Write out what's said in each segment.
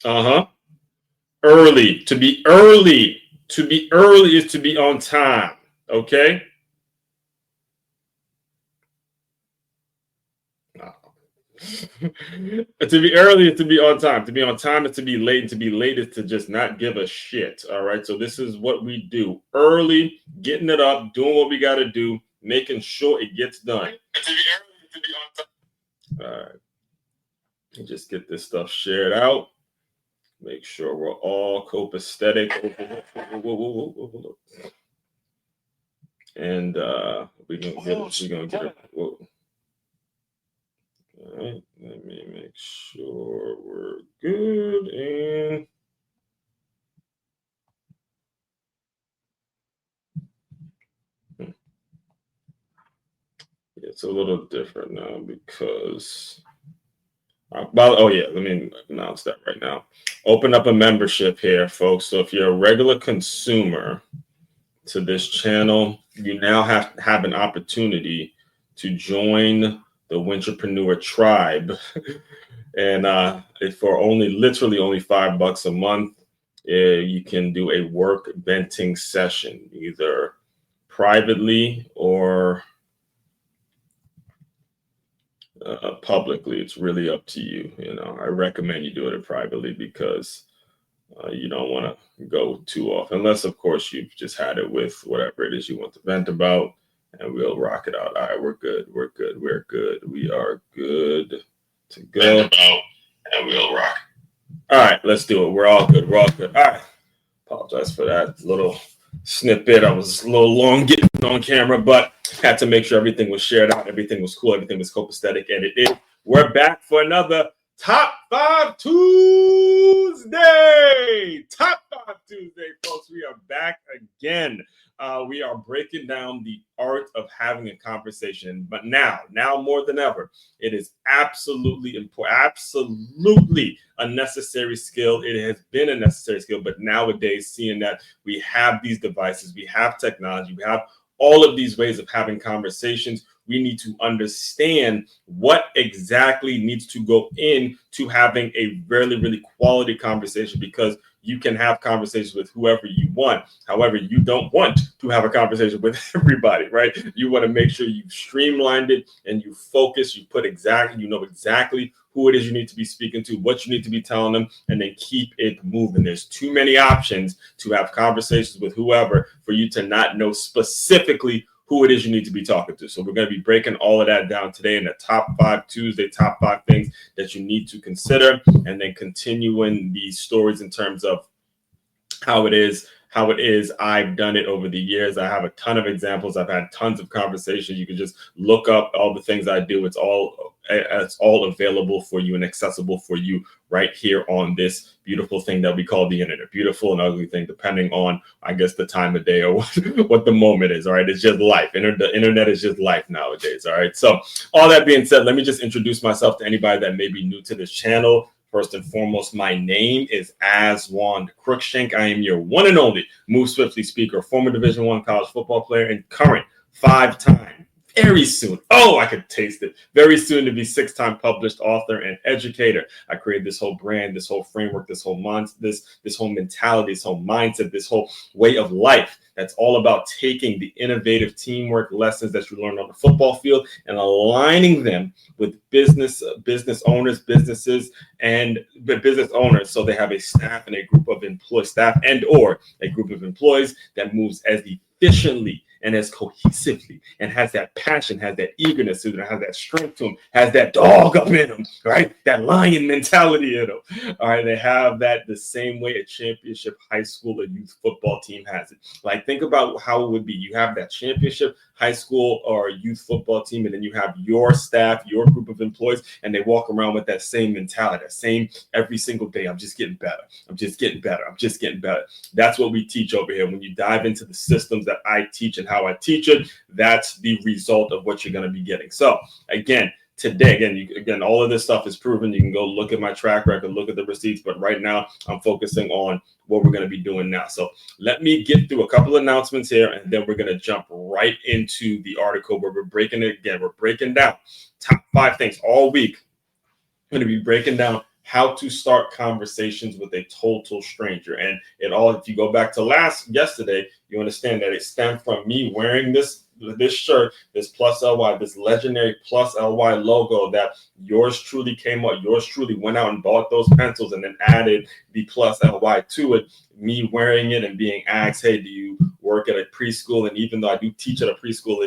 Uh-huh. Early. To be early. To be early is to be on time. Okay? To be early is to be on time. To be on time is to be late. And to be late is to just not give a shit. All right. So this is what we do. Early, getting it up, doing what we got to do, making sure it gets done. To be early, to be on time. All right. And just get this stuff shared out. Make sure we're all copacetic. And we're gonna get it. Whoa. All right, let me make sure we're good. And it's a little different now because, oh yeah, let me announce that right now. Open up a membership here, folks. So if you're a regular consumer to this channel, you now have an opportunity to join the Wintrepreneur tribe. And for literally only $5 a month, you can do a work venting session, either privately or publicly. It's really up to you. I recommend you do it privately because you don't want to go too off, unless of course you've just had it with whatever it is you want to vent about, and we'll rock it out. All right, we're good. We are good to go, and we'll rock. All right, let's do it. We're all good. All right. Apologize for that little snippet. I was a little long getting on camera, but had to make sure everything was shared out, everything was cool, everything was copacetic, and it is. We're back for another Top 5 Tuesday. Top 5 Tuesday, folks. We are back again. We are breaking down the art of having a conversation. But now more than ever, it is absolutely important, absolutely a necessary skill. It has been a necessary skill, but nowadays, seeing that we have these devices, we have technology, we have all of these ways of having conversations, we need to understand what exactly needs to go into having a really, really quality conversation, because you can have conversations with whoever you want. However, you don't want to have a conversation with everybody, right? You want to make sure you've streamlined it and you focus, you know exactly who it is you need to be speaking to, what you need to be telling them, and then keep it moving. There's too many options to have conversations with whoever for you to not know specifically who it is you need to be talking to. So we're going to be breaking all of that down today in the Top 5 Tuesday, top 5 things that you need to consider, and then continuing these stories in terms of how it is I've done it over the years. I have a ton of examples. I've had tons of conversations. You can just look up all the things I do. It's all available for you and accessible for you right here on this beautiful thing that we call the internet. Beautiful and ugly thing, depending on, I guess, the time of day or what the moment is. All right. It's just life. The internet is just life nowadays. All right. So all that being said, let me just introduce myself to anybody that may be new to this channel. First and foremost, my name is Aswan Crookshank. I am your one and only Move Swiftly speaker, former Division I college football player, and current 5-time, very soon, I could taste it, very soon to be 6-time published author and educator. I created this whole brand, this whole framework, this whole this whole mentality, this whole mindset, this whole way of life that's all about taking the innovative teamwork lessons that you learn on the football field and aligning them with business owners, businesses, and business owners, so they have a staff and a group of employees, a group of employees that moves as efficiently and as cohesively and has that passion, has that eagerness to them, has that strength to them, has that dog up in them, right? That lion mentality in them. All right, they have that the same way a championship high school or youth football team has it. Like, think about how it would be. You have that championship high school or youth football team, and then you have your staff, your group of employees, and they walk around with that same mentality, that same every single day. I'm just getting better. I'm just getting better. I'm just getting better. That's what we teach over here. When you dive into the systems that I teach and how I teach it, that's the result of what you're going to be getting. So again, today, all of this stuff is proven. You can go look at my track record, look at the receipts, but right now I'm focusing on what we're going to be doing now. So let me get through a couple of announcements here, and then we're going to jump right into the article where we're breaking it again. We're breaking down top 5 things all week. I'm going to be breaking down how to start conversations with a total stranger. And it all, if you go back to yesterday, you understand that it stemmed from me wearing this shirt, this Plus LY, this legendary Plus LY logo that yours truly came up. Yours truly went out and bought those pencils and then added the Plus LY to it. Me wearing it and being asked, hey, do you work at a preschool? And even though I do teach at a preschool,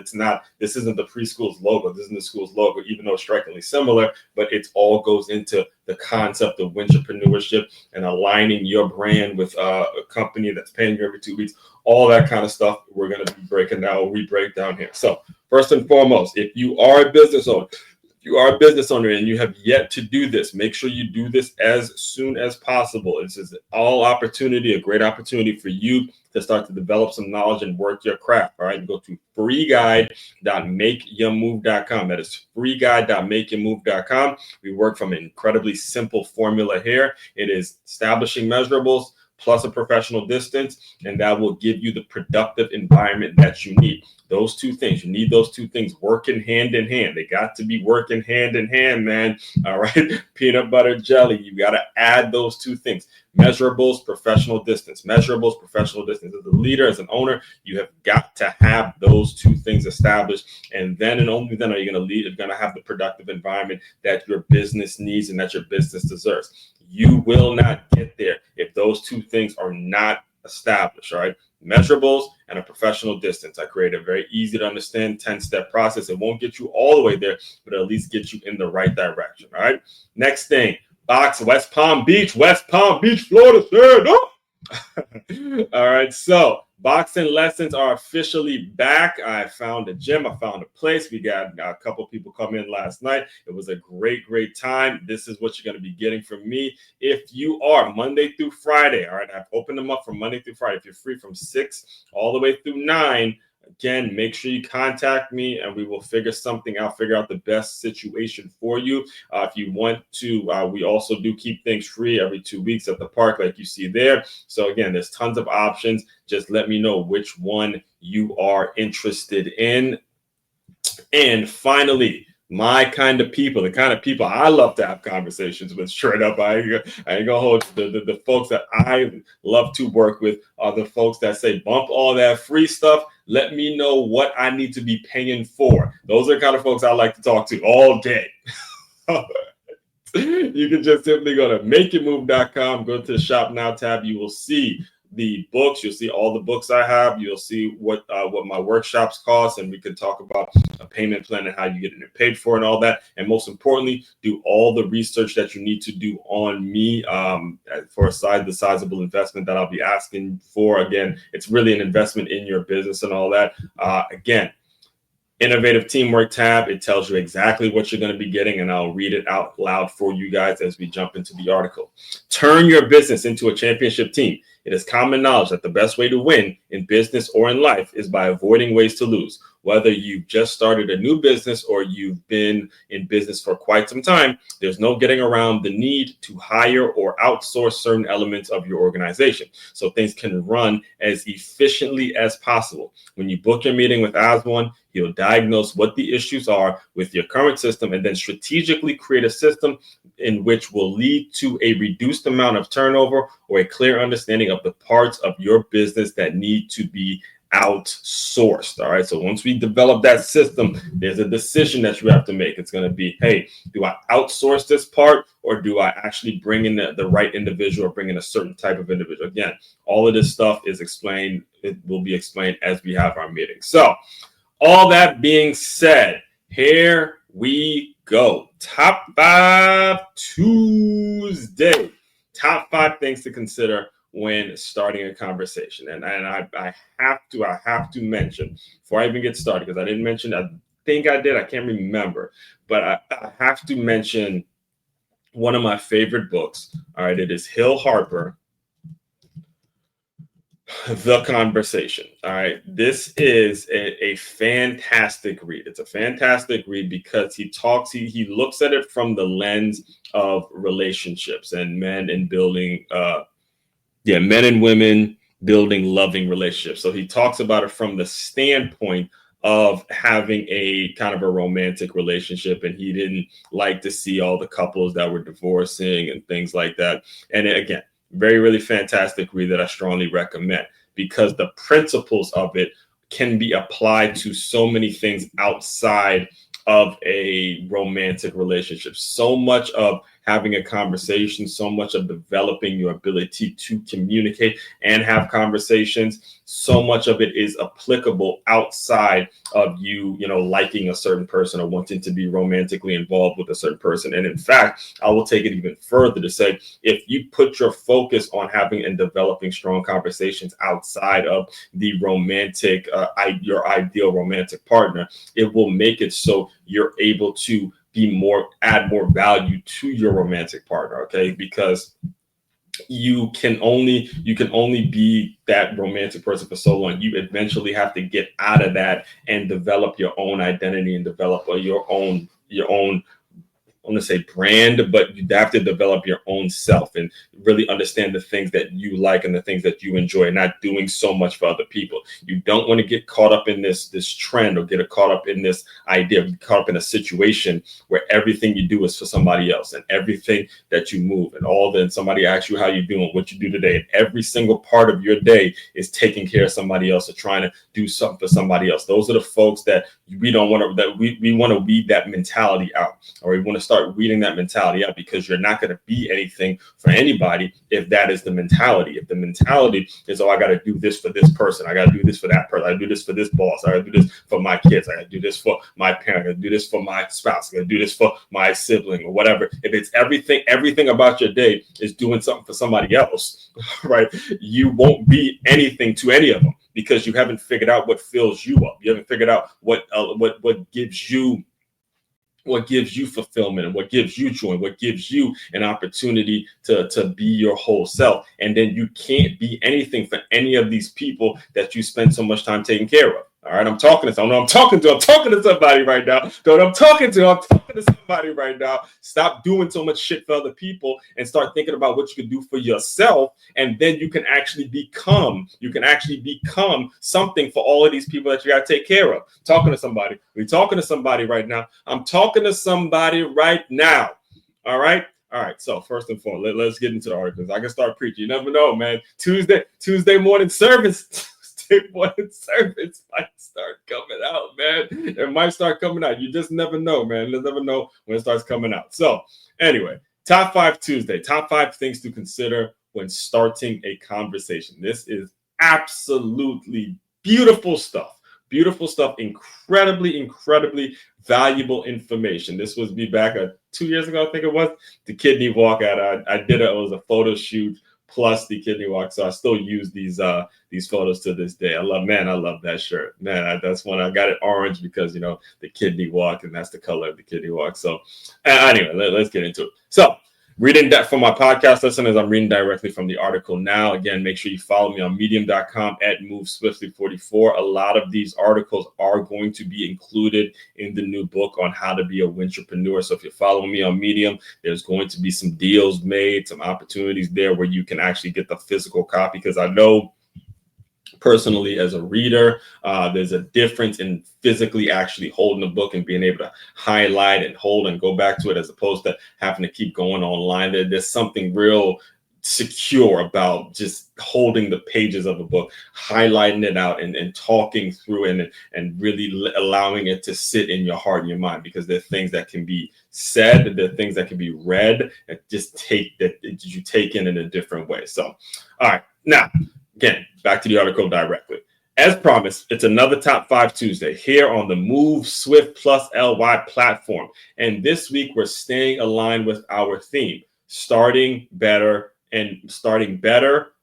this isn't the preschool's logo. This isn't the school's logo, even though it's strikingly similar, but it all goes into the concept of entrepreneurship and aligning your brand with a company that's paying you every 2 weeks. All that kind of stuff we're going to be breaking down. We break down here. So first and foremost, if you are a business owner, and you have yet to do this, make sure you do this as soon as possible. This is a great opportunity for you to start to develop some knowledge and work your craft. All right, you go to freeguide.makeyourmove.com. That is freeguide.makeyourmove.com. We work from an incredibly simple formula here. It is establishing measurables plus a professional distance, and that will give you the productive environment that you need. Those two things, you need those two things working hand in hand. They got to be working hand in hand, man. All right. Peanut butter jelly. You got to add those two things. Measurables, professional distance. Measurables, professional distance. As a leader, as an owner, you have got to have those two things established. And then and only then are you going to lead. You're going to have the productive environment that your business needs and that your business deserves. You will not get there if those two things are not established, all right? Measurables and a professional distance. I create a very easy to understand 10-step process. It won't get you all the way there, but at least get you in the right direction, all right? Next thing, West Palm Beach, Florida, sir. No. All right, so boxing lessons are officially back. I found a gym. I found a place. We got a couple people come in last night. It was a great time. This is what you're going to be getting from me. If you are Monday through Friday, all right, I've opened them up from Monday through Friday. If you're free from 6 all the way through 9, again, make sure you contact me and we will figure something out, figure out the best situation for you. If you want to, we also do keep things free every 2 weeks at the park, like you see there. So again, there's tons of options. Just let me know which one you are interested in. And finally, my kind of people, the kind of people I love to have conversations with, straight up. I ain't gonna hold the folks that I love to work with are the folks that say, bump all that free stuff. Let me know what I need to be paying for. Those are the kind of folks I like to talk to all day. You can just simply go to makeyourmove.com, go to the Shop Now tab. You will see the books. You'll see all the books I have. You'll see what my workshops cost, and we can talk about a payment plan and how you get it paid for and all that. And most importantly, do all the research that you need to do on me for the sizable investment that I'll be asking for. Again, it's really an investment in your business and all that. Again, Innovative Teamwork tab. It tells you exactly what you're going to be getting, and I'll read it out loud for you guys as we jump into the article. Turn your business into a championship team. It is common knowledge that the best way to win in business or in life is by avoiding ways to lose. Whether you've just started a new business or you've been in business for quite some time, there's no getting around the need to hire or outsource certain elements of your organization so things can run as efficiently as possible. When you book your meeting with Osborne, he'll diagnose what the issues are with your current system and then strategically create a system in which will lead to a reduced amount of turnover or a clear understanding of the parts of your business that need to be outsourced. All right. So once we develop that system, there's a decision that you have to make. It's going to be, hey, do I outsource this part or do I actually bring in the right individual or bring in a certain type of individual? Again, all of this stuff is explained. It will be explained as we have our meeting. So all that being said, here we go. Top 5 Tuesday. Top 5 things to consider when starting a conversation. And I have to mention before I even get started, because I didn't mention, I think I did, I can't remember, but I have to mention one of my favorite books. All right, it is Hill Harper, The Conversation. All right, this is a fantastic read. It's a fantastic read because he looks at it from the lens of relationships and men and building men and women building loving relationships. So he talks about it from the standpoint of having a kind of a romantic relationship, and he didn't like to see all the couples that were divorcing and things like that. And again, very, really fantastic read that I strongly recommend, because the principles of it can be applied to so many things outside of a romantic relationship. So much of having a conversation, so much of developing your ability to communicate and have conversations, so much of it is applicable outside of you liking a certain person or wanting to be romantically involved with a certain person. And in fact, I will take it even further to say, if you put your focus on having and developing strong conversations outside of the romantic, your ideal romantic partner, it will make it so you're able to add more value to your romantic partner. Okay, because you can only be that romantic person for so long. You eventually have to get out of that and develop your own identity and develop your own I want to say brand, but you have to develop your own self and really understand the things that you like and the things that you enjoy, not doing so much for other people. You don't want to get caught up in this trend, or get caught up in this idea, caught up in a situation where everything you do is for somebody else, and everything that you move and somebody asks you how you're doing, what you do today, and every single part of your day is taking care of somebody else or trying to do something for somebody else. Those are the folks that we don't want to, that we want to weed that mentality out, or we want to start weeding that mentality out, because you're not going to be anything for anybody if that is the mentality. If the mentality is, oh, I got to do this for this person, I got to do this for that person, I got to do this for this boss, I got to do this for my kids, I got to do this for my parent, I got to do this for my spouse, I got to do this for my sibling, or whatever. If it's everything about your day is doing something for somebody else, right, you won't be anything to any of them, because you haven't figured out what fills you up. You haven't figured out what gives you fulfillment, and what gives you joy, what gives you an opportunity to be your whole self. And then you can't be anything for any of these people that you spend so much time taking care of. All right, I'm talking to somebody right now. I'm talking to somebody right now. Stop doing so much shit for other people and start thinking about what you can do for yourself. And then you can actually become something for all of these people that you got to take care of. Talking to somebody. We're talking to somebody right now. I'm talking to somebody right now. All right. All right. So first and foremost, let's get into the articles. I can start preaching. You never know, man. Tuesday morning service. Service might start coming out, man. It might start coming out. You just never know, man. You never know when it starts coming out. So anyway, Top 5 Tuesday. Top 5 things to consider when starting a conversation. This is absolutely beautiful stuff. Beautiful stuff. Incredibly valuable information. This was me back 2 years ago, I think it was, the kidney walk. It was a photo shoot plus the kidney walk. So I still use these photos to this day. I love that shirt, man. That's one. I got it orange because the kidney walk, and that's the color of the kidney walk. So anyway, let's get into it. So reading that for my podcast listeners, I'm reading directly from the article now. Again, make sure you follow me on medium.com at MoveSwiftly44. A lot of these articles are going to be included in the new book on how to be a wintrepreneur. So if you're following me on Medium, there's going to be some deals made, some opportunities there where you can actually get the physical copy, because I know personally, as a reader, there's a difference in physically actually holding a book and being able to highlight and hold and go back to it, as opposed to having to keep going online. There's something real secure about just holding the pages of a book, highlighting it out, and talking through it, and really allowing it to sit in your heart and your mind, because there are things that can be said, there are things that can be read that you take in a different way. So, all right, now, again, back to the article directly. As promised, it's another Top 5 Tuesday here on the Move Swift Plus LY platform. And this week, we're staying aligned with our theme, starting better,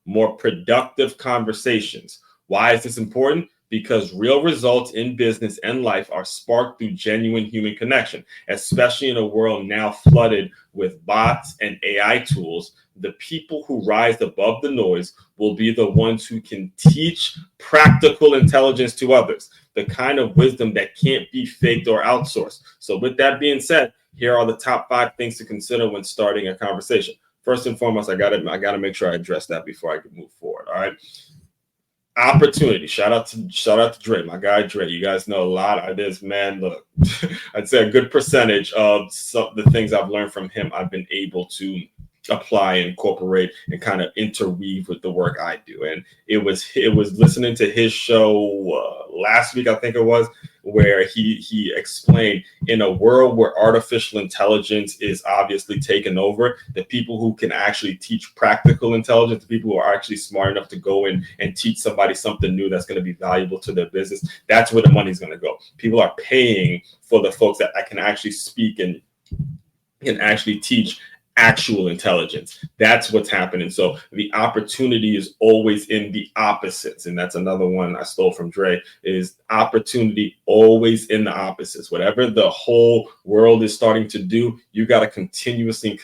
more productive conversations. Why is this important? Because real results in business and life are sparked through genuine human connection, especially in a world now flooded with bots and AI tools. The people who rise above the noise will be the ones who can teach practical intelligence to others, the kind of wisdom that can't be faked or outsourced. So with that being said, here are the top 5 things to consider when starting a conversation. First and foremost, I gotta make sure I address that before I can move forward. All right. opportunity. Shout out to Dre, my guy Dre. You guys know a lot of this, man. Look, I'd say a good percentage of the things I've learned from him, I've been able to apply and incorporate and kind of interweave with the work I do. And it was listening to his show last week, I think it was, where he explained, in a world where artificial intelligence is obviously taken over, the people who can actually teach practical intelligence, the people who are actually smart enough to go in and teach somebody something new that's going to be valuable to their business, that's where the money's going to go. People are paying for the folks that I can actually speak and can actually teach actual intelligence. That's what's happening. So the opportunity is always in the opposites. And that's another one I stole from Dre, is opportunity always in the opposites. Whatever the whole world is starting to do, you got to continuously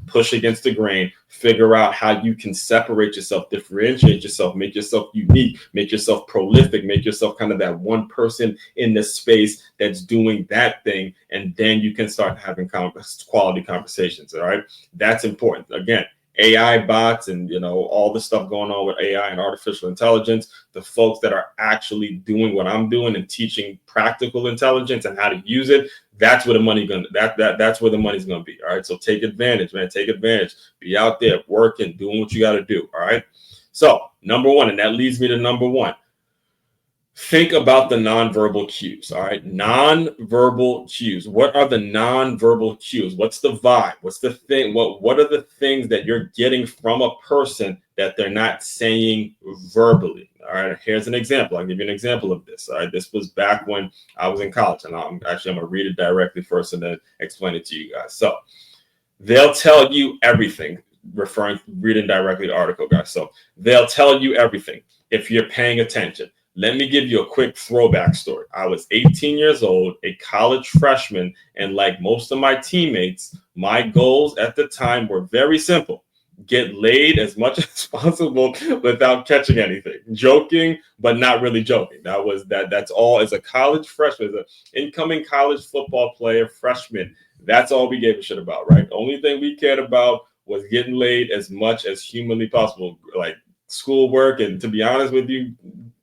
push against the grain, figure out how you can separate yourself, differentiate yourself, make yourself unique, make yourself prolific, make yourself kind of that one person in the space that's doing that thing. And then you can start having quality conversations. All right. That's important. Again, AI bots and, all the stuff going on with AI and artificial intelligence, the folks that are actually doing what I'm doing and teaching practical intelligence and how to use it, that's where the money's that's where the money's going to be. All right. So take advantage, man. Take advantage. Be out there working, doing what you got to do. All right. So number one, and that leads me to number one. Think about the nonverbal cues. All right. Nonverbal cues. What are the nonverbal cues? What's the vibe? What's the thing? What are the things that you're getting from a person that they're not saying verbally? All right. Here's an example. I'll give you an example of this. All right. This was back when I was in college, and I'm going to read it directly first and then explain it to you guys. So they'll tell you everything, reading directly to the article, guys. So they'll tell you everything if you're paying attention. Let me give you a quick throwback story. I was 18 years old, a college freshman, and like most of my teammates, my goals at the time were very simple. Get laid as much as possible without catching anything. Joking, but not really joking. That's all. As a college freshman, as an incoming college football player, freshman, that's all we gave a shit about, right? The only thing we cared about was getting laid as much as humanly possible, like schoolwork. And to be honest with you,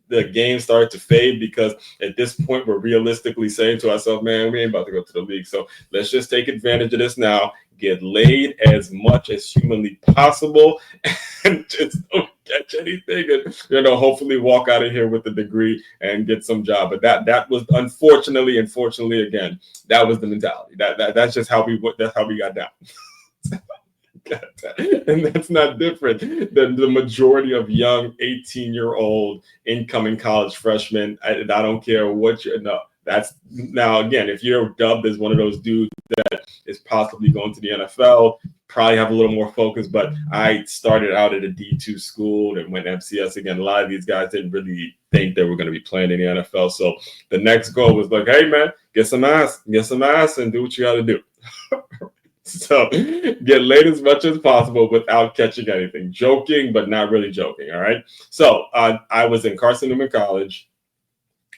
the game started to fade because at this point we're realistically saying to ourselves, man, we ain't about to go to the league. So let's just take advantage of this now, get laid as much as humanly possible, and just don't catch anything. And, hopefully walk out of here with a degree and get some job. But that was unfortunately, again, that was the mentality. That's just how we got down. And that's not different than the majority of young 18-year-old incoming college freshmen. I don't care what that's now, again, if you're dubbed as one of those dudes that is possibly going to the NFL, probably have a little more focus. But I started out at a D2 school and went FCS. Again, a lot of these guys didn't really think they were going to be playing in the NFL. So the next goal was like, hey, man, get some ass and do what you got to do. So get laid as much as possible without catching anything. Joking, but not really joking. All right. So I was in Carson-Newman College,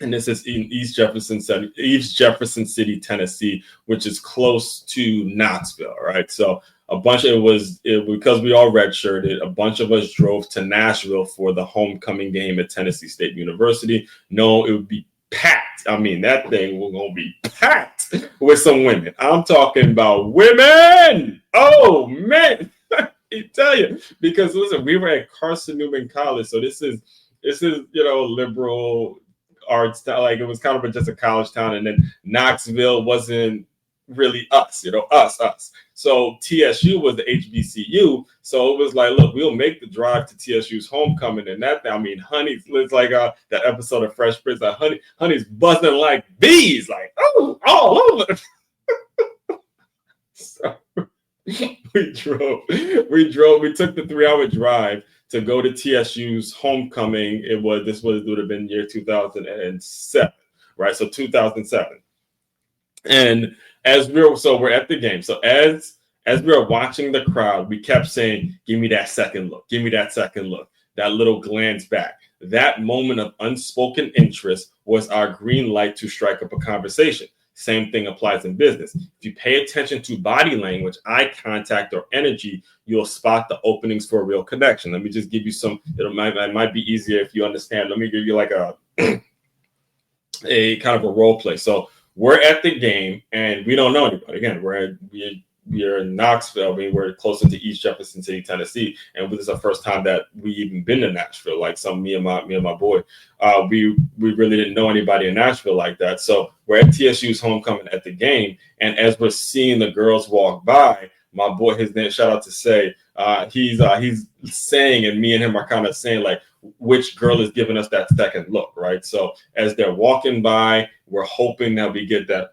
and this is in East Jefferson City, Tennessee, which is close to Knoxville. All right. So because we all redshirted, a bunch of us drove to Nashville for the homecoming game at Tennessee State University. No, it would be packed. I mean, that thing was going to be packed with some women. I'm talking about women. Oh, man. I tell you, because listen, we were at Carson-Newman College. So this is, liberal arts. Like, it was kind of just a college town. And then Knoxville wasn't really us, us. So TSU was the HBCU. So it was like, look, we'll make the drive to TSU's homecoming. And honey, it's like that episode of Fresh Prince, like honey's buzzing like bees, like, oh, all over. So we drove, we took the 3-hour drive to go to TSU's homecoming. This would have been year 2007, right? So 2007. And we're at the game. So as we were watching the crowd, we kept saying, give me that second look. Give me that second look. That little glance back. That moment of unspoken interest was our green light to strike up a conversation. Same thing applies in business. If you pay attention to body language, eye contact, or energy, you'll spot the openings for a real connection. Let me just give you some, it might be easier if you understand. Let me give you like a kind of a role play. So we're at the game and we don't know anybody. Again, we're in Knoxville. I mean, we're closer to East Jefferson City, Tennessee, and this is the first time that we even been to Nashville. Like me and my boy, we really didn't know anybody in Nashville like that. So we're at TSU's homecoming at the game, and as we're seeing the girls walk by, my boy, his name, shout out to Say, he's saying, and me and him are kind of saying like, which girl is giving us that second look, right? So as they're walking by, we're hoping that we get that,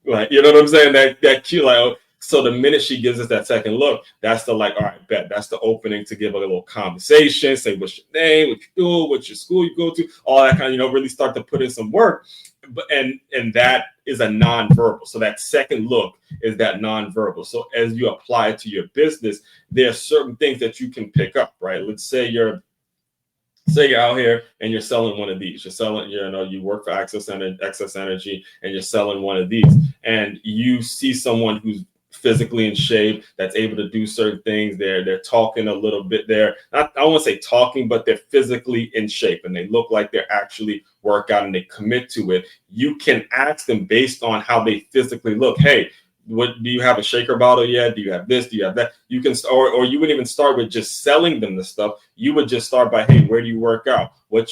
like, you know what I'm saying? That cute, like. So the minute she gives us that second look, that's the like, all right, bet. That's the opening to give a little conversation, say what's your name, what you do, what's your school you go to, all that kind of, really start to put in some work. But and that is a nonverbal. So that second look is that nonverbal. So as you apply it to your business, there are certain things that you can pick up, right? Let's say you're out here and you're selling one of these. You're selling, you work for Access Energy, and you're selling one of these, and you see someone who's physically in shape, that's able to do certain things. They're talking a little bit there. I won't say talking, but they're physically in shape and they look like they're actually work out and they commit to it. You can ask them based on how they physically look. Hey, what do you have a shaker bottle yet? Do you have this? Do you have that? You can, or you wouldn't even start with just selling them the stuff. You would just start by, hey, where do you work out? What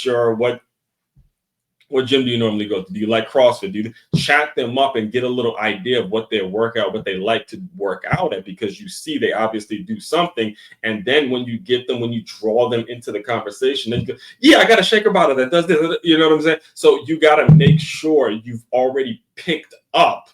gym do you normally go to? Do you like CrossFit? Do you chat them up and get a little idea of what their workout, what they like to work out at, because you see they obviously do something. And then when you draw them into the conversation, then you go, yeah, I got a shaker bottle that does this. You know what I'm saying? So you got to make sure you've already picked up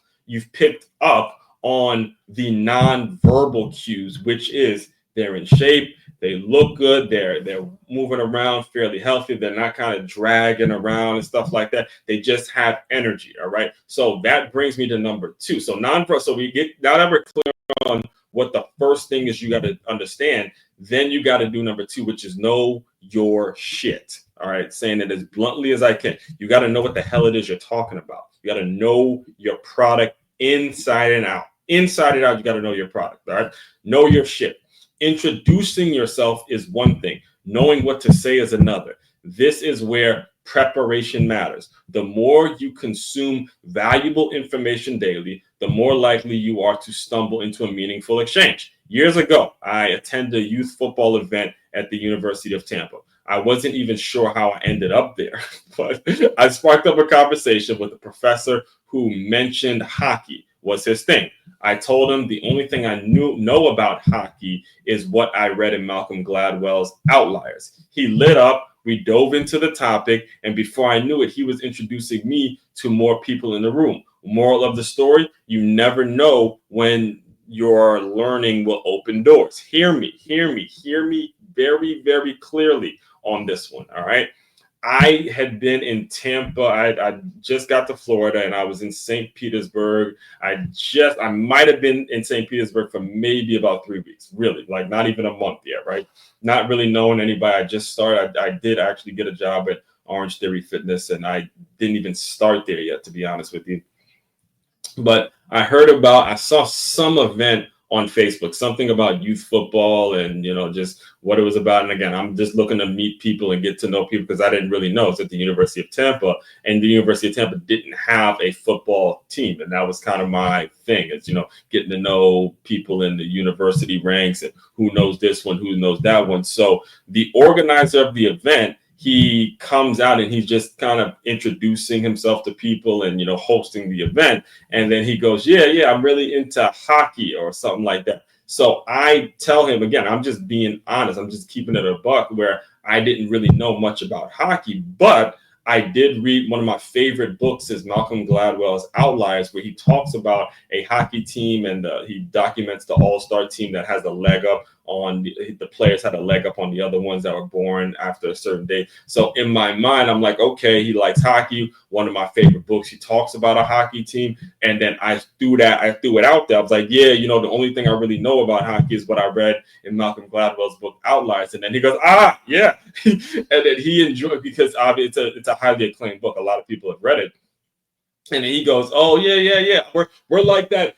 on the nonverbal cues, which is they're in shape, they look good, they're moving around fairly healthy, they're not kind of dragging around and stuff like that. They just have energy. All right. So that brings me to number 2. So nonverbal. So we get, now that we're clear on what the first thing is you got to understand, then you got to do number 2, which is know your shit. All right. Saying it as bluntly as I can. You got to know what the hell it is you're talking about. You got to know your product inside and out. Inside and out, you got to know your product. All right. Know your shit. Introducing yourself is one thing. Knowing what to say is another. This is where preparation matters. The more you consume valuable information daily, the more likely you are to stumble into a meaningful exchange. Years ago, I attended a youth football event at the University of Tampa. I wasn't even sure how I ended up there, but I sparked up a conversation with a professor who mentioned hockey was his thing. I told him the only thing I know about hockey is what I read in Malcolm Gladwell's Outliers. He lit up, we dove into the topic, and before I knew it, he was introducing me to more people in the room. Moral of the story, you never know when your learning will open doors. Hear me very, very clearly on this one, all right? I had been in Tampa. I just got to Florida and I was in St. Petersburg. I might have been in St. Petersburg for maybe about 3 weeks, really, like not even a month yet, right? Not really knowing anybody. I just started. I did actually get a job at Orange Theory Fitness and I didn't even start there yet, to be honest with you. But I saw some event on Facebook, something about youth football and, just what it was about. And again, I'm just looking to meet people and get to know people because I didn't really know. It's at the University of Tampa, and the University of Tampa didn't have a football team. And that was kind of my thing. It's, getting to know people in the university ranks and who knows this one, who knows that one. So the organizer of the event, he comes out and he's just kind of introducing himself to people and, hosting the event. And then he goes, yeah, I'm really into hockey or something like that. So I tell him, again, I'm just being honest. I'm just keeping it a buck where I didn't really know much about hockey, but I did read one of my favorite books is Malcolm Gladwell's Outliers, where he talks about a hockey team and he documents the all-star team that has a leg up on the players had a leg up on the other ones that were born after a certain date. So in my mind, I'm like, okay, he likes hockey. One of my favorite books, he talks about a hockey team. And then I threw it out there. I was like, yeah, the only thing I really know about hockey is what I read in Malcolm Gladwell's book Outliers. And then he goes, yeah. And then he enjoyed, because it's a highly acclaimed book. A lot of people have read it. And he goes, "Oh yeah. We're like that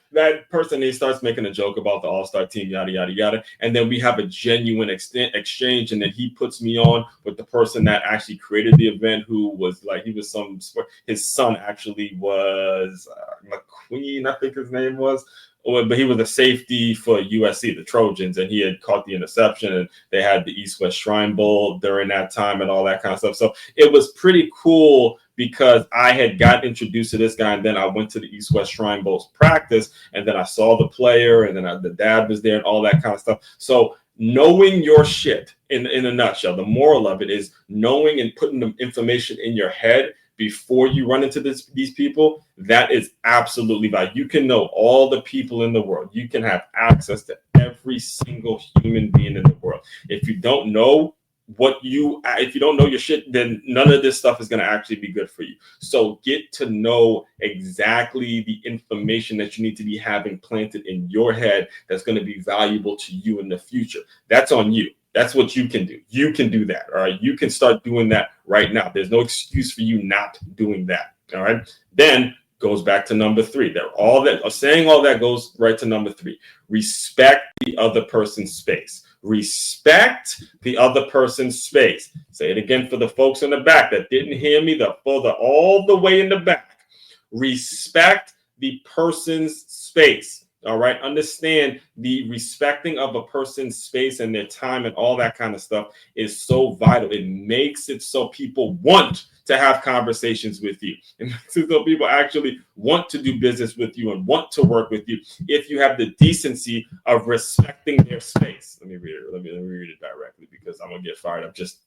person." He starts making a joke about the All-Star team, yada yada yada. And then we have a genuine exchange, and then he puts me on with the person that actually created the event, who was like, he was some sport. His son actually was McQueen, I think his name was. But he was a safety for USC, the Trojans, and he had caught the interception, and they had the East-West Shrine Bowl during that time and all that kind of stuff. So it was pretty cool because I had got introduced to this guy, and then I went to the East-West Shrine Bowl's practice, and then I saw the player, and then the dad was there and all that kind of stuff. So knowing your shit in a nutshell, the moral of it is knowing and putting the information in your head before you run into these people. That is absolutely valuable. You can know all the people in the world. You can have access to every single human being in the world. If you don't know if you don't know your shit, then none of this stuff is going to actually be good for you. So get to know exactly the information that you need to be having planted in your head that's going to be valuable to you in the future. That's on you. That's what you can do. You can do that. All right. You can start doing that right now. There's no excuse for you not doing that. All right. Then goes back to number 3. Saying all that goes right to number 3. Respect the other person's space. Respect the other person's space. Say it again for the folks in the back that didn't hear me, all the way in the back. Respect the person's space. All right. Understand the respecting of a person's space and their time and all that kind of stuff is so vital. It makes it so people want to have conversations with you. It makes it so people actually want to do business with you and want to work with you if you have the decency of respecting their space. Let me read it. Let me read it directly because I'm gonna get fired up just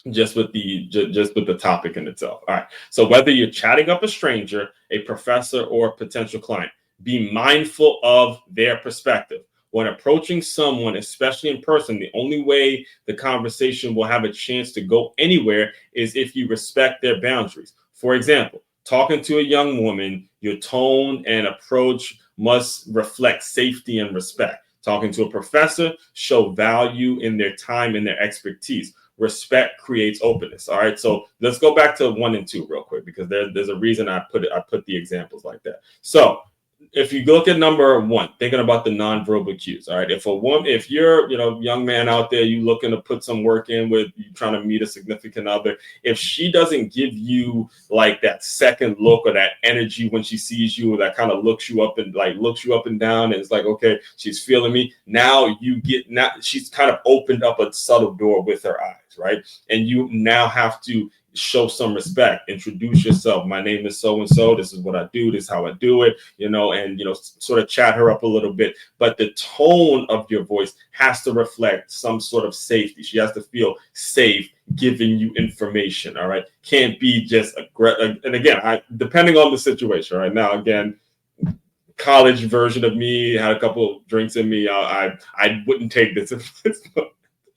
with the topic in itself. All right. So whether you're chatting up a stranger, a professor, or a potential client, be mindful of their perspective. When approaching someone, especially in person, the only way the conversation will have a chance to go anywhere is if you respect their boundaries. For example, talking to a young woman, your tone and approach must reflect safety and respect. Talking to a professor, show value in their time and their expertise. Respect creates openness. All right. So let's go back to 1 and 2 real quick, because there's a reason I put the examples like that. So if you look at number 1, thinking about the nonverbal cues, all right. If you're, young man out there, you looking to put some work in with you trying to meet a significant other, if she doesn't give you like that second look or that energy when she sees you, that kind of looks you up and down, and it's like, okay, she's feeling me. Now she's kind of opened up a subtle door with her eyes, right? And you now have to show some respect. Introduce yourself. My name is so and so. This is what I do. This is how I do it. And sort of chat her up a little bit. But the tone of your voice has to reflect some sort of safety. She has to feel safe giving you information. All right. Can't be just aggressive. And again, depending on the situation. Right now, again, college version of me had a couple drinks in me. I wouldn't take this.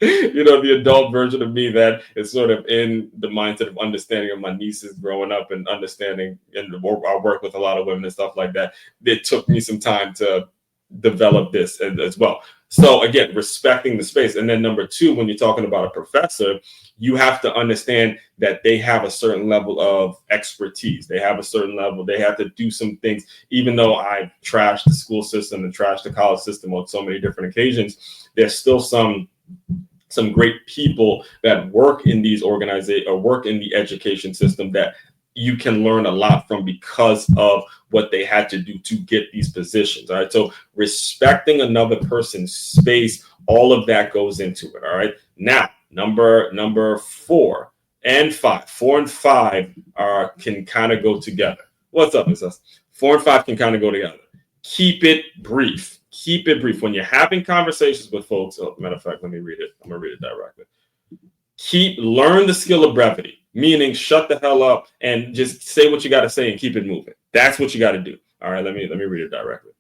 The adult version of me that is sort of in the mindset of understanding of my nieces growing up and understanding, and I work with a lot of women and stuff like that. It took me some time to develop this as well. So again, respecting the space. And then number 2, when you're talking about a professor, you have to understand that they have a certain level of expertise. They have a certain level. They have to do some things. Even though I trashed the school system and trashed the college system on so many different occasions, there's still some great people that work in these organizations or work in the education system that you can learn a lot from because of what they had to do to get these positions. All right. So respecting another person's space, all of that goes into it. All right. Now, number 4 and 5. 4 and 5 can kind of go together. What's up, Miss S? 4 and 5 can kind of go together. Keep it brief. Keep it brief. When you're having conversations with folks, matter of fact, let me read it. I'm going to read it directly. Learn the skill of brevity, meaning shut the hell up and just say what you got to say and keep it moving. That's what you got to do. All right, let me read it directly.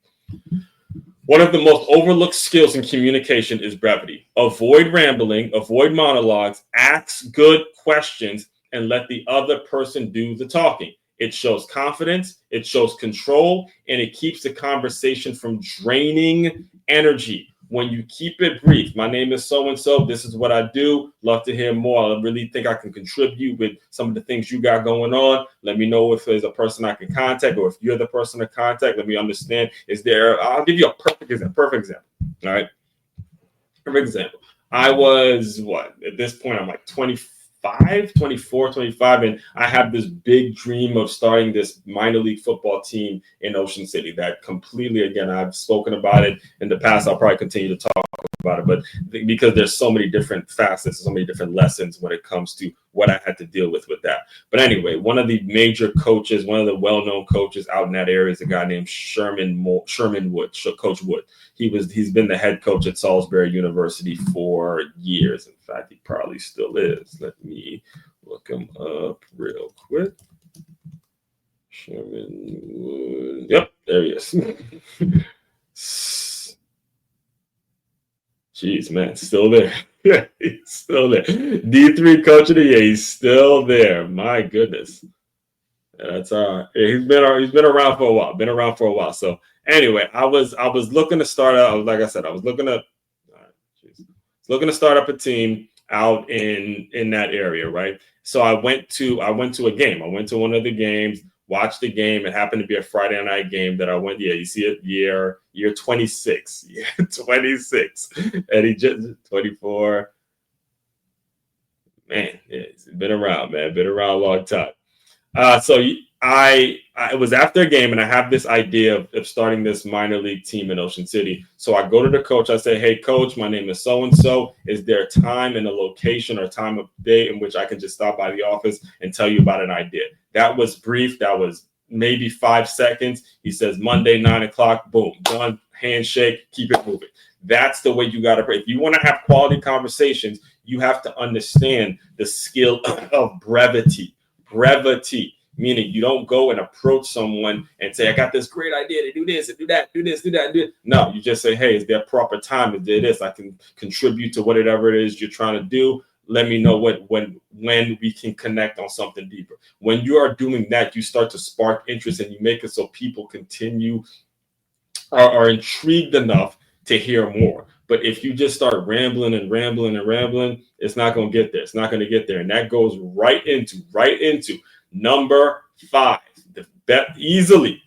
One of the most overlooked skills in communication is brevity. Avoid rambling, avoid monologues, ask good questions, and let the other person do the talking. It shows confidence, it shows control, and it keeps the conversation from draining energy. when you keep it brief. My name is so-and-so. This is what I do. Love to hear more. I really think I can contribute with some of the things you got going on. Let me know if there's a person I can contact, or if you're the person to contact. Let me understand. I'll give you a perfect example. All right. Perfect example. I was at this point, I'm like 24, 25, and I have this big dream of starting this minor league football team in Ocean City that completely, again, I've spoken about it in the past. I'll probably continue to talk about it, but because there's so many different facets, so many different lessons when it comes to what I had to deal with that. But anyway, one of the major coaches, one of the well-known coaches out in that area is a guy named Sherman Wood, Coach Wood. He's been the head coach at Salisbury University for years. In fact, he probably still is. Let me look him up real quick. Sherman Wood. Yep, there he is. Jeez, man, still there. He's still there. D3 coach of the year. He's still there. My goodness. That's he's been around for a while. So anyway, I was looking to start out. Like I said, I was looking to start up a team out in that area, right? So I went to a game. I went to one of the games, watched the game. It happened to be a Friday night game that I went. Yeah, you see it, year 26, year 26, and he just 24. Man, it's been around, man. Been around a long time. So I was after a game, and I have this idea of starting this minor league team in Ocean City. So I go to the coach. I say, "Hey, coach, my name is so-and-so. Is there a time and a location or time of day in which I can just stop by the office and tell you about an idea?" That was brief. That was maybe 5 seconds. He says, "Monday, 9:00, boom, done, handshake, keep it moving." That's the way you got to pray. If you want to have quality conversations, you have to understand the skill of brevity, meaning you don't go and approach someone and say, "I got this great idea to do this and do that, do this, do that, do it." No, you just say, "Hey, is there proper time to do this? I can contribute to whatever it is you're trying to do. Let me know when we can connect on something deeper." When you are doing that, you start to spark interest, and you make it so people are intrigued enough to hear more. But if you just start rambling, it's not going to get there. It's not going to get there. And that goes right into number 5. Easily.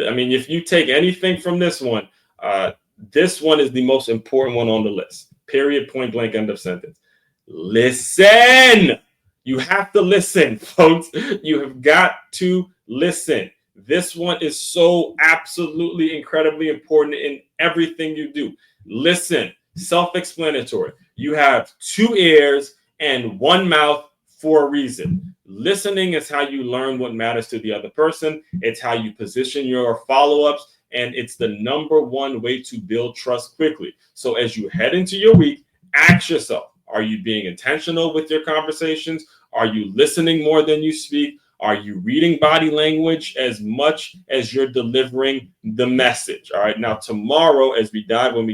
I mean, if you take anything from this one is the most important one on the list. Period, point blank, end of sentence. Listen. You have to listen, folks. You have got to listen. This one is so absolutely incredibly important in everything you do. Listen, self-explanatory. You have 2 ears and 1 mouth for a reason. Listening is how you learn what matters to the other person. It's how you position your follow-ups, and it's the number 1 way to build trust quickly. So as you head into your week, ask yourself, are you being intentional with your conversations? Are you listening more than you speak? Are you reading body language as much as you're delivering the message? All right. Now, tomorrow, when we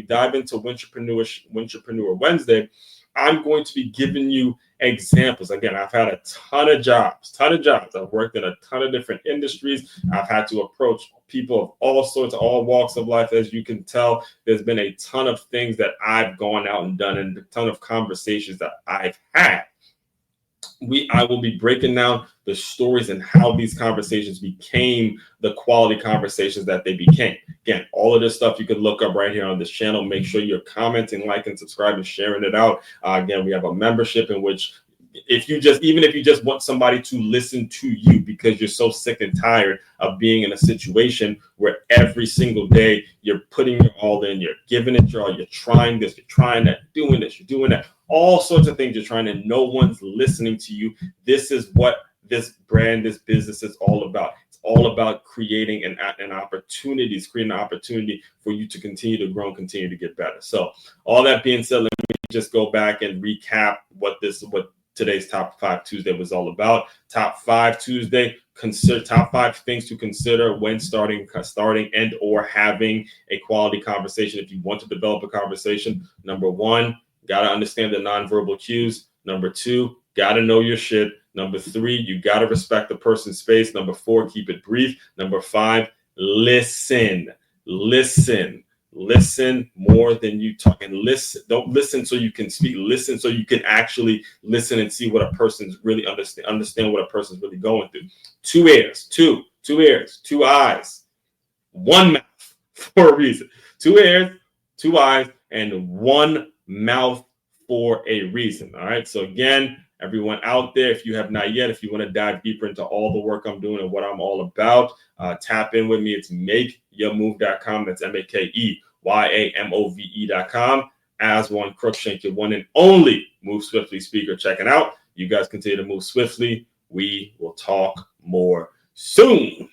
dive into Wintrepreneur Wednesday, I'm going to be giving you examples. Again, I've had a ton of jobs. I've worked in a ton of different industries. I've had to approach people of all sorts, all walks of life. As you can tell, there's been a ton of things that I've gone out and done, and a ton of conversations that I've had. I will be breaking down the stories and how these conversations became the quality conversations that they became. Again, all of this stuff you can look up right here on this channel. Make sure you're commenting, liking, subscribing, sharing it out. Again, we have a membership in which even if you just want somebody to listen to you because you're so sick and tired of being in a situation where every single day you're putting your all in, you're giving it your all, you're trying this, you're trying that, doing this, you're doing that, all sorts of things you're trying, and no one's listening to you. This is what this brand, this business is all about. It's all about creating an opportunity for you to continue to grow and continue to get better. So all that being said, let me just go back and recap what today's Top 5 Tuesday was all about. Top 5 Tuesday, consider top 5 things to consider when starting and or having a quality conversation. If you want to develop a conversation, number 1, got to understand the nonverbal cues. Number 2, got to know your shit. Number 3, you got to respect the person's space. Number 4, keep it brief. Number 5, listen. Listen more than you talk, and listen. Don't listen so you can speak. Listen so you can actually listen and see what a person's really understand what a person's really going through. Two ears, two ears, two eyes, one mouth for a reason. Two ears, two eyes, and one mouth for a reason. All right. So again, everyone out there, if you have not yet, if you want to dive deeper into all the work I'm doing and what I'm all about, tap in with me. It's makeyourmove.com. That's MakeYamove.com. As one Crookshank, your one and only Move Swiftly speaker, checking out. You guys continue to move swiftly. We will talk more soon.